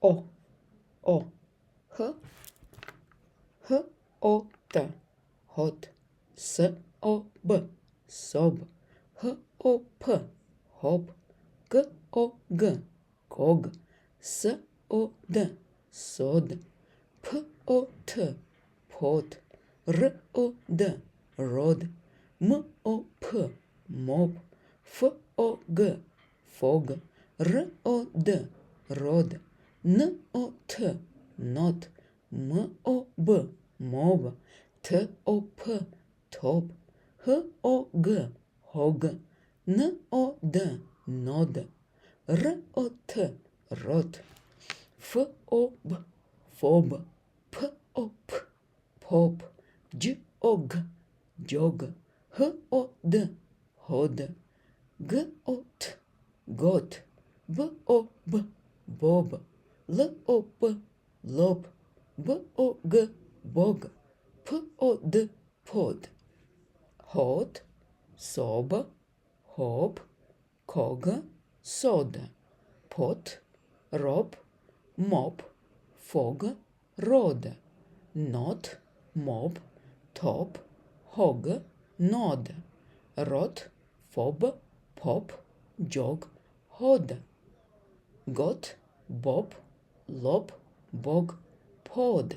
О, О, Х, Х, О, Т, Хот, С, О, Б, Соб, Х, О, П, Хоп, К, О, Г, Ког, С, О, Д, Сод, П, О, Т, Пот, Р, О, Д, Род, М, О, П, Моп, Ф, О, Г, Фог, Р, О, Д, Род, Н, О, Т, Нот, М, О, Б, Мов, Т, О, П, Топ, Х, О, Г, Хог, Н, О, Д, Нод, Р, О, Т, Рот, Ф, О, Б, Фоб, П, О, П, Поп, Дж, О, Г, Джог, Х, О, Д, Ход, Г, О, Т, Гот, Б, О, Б, Боб, Л, О, П, Лоб, Б, О, Г, Бог, П, О, Д, Под, Хот, Соба, Хоп, Кога, Сода, Пот, Роб, Моп, Фог, Рода, Нот, Моб, Топ, Хог, Нод, Рот, Фоб, Поп, Джог, Ход, Гот, Боб, Лоб, Бог, Под.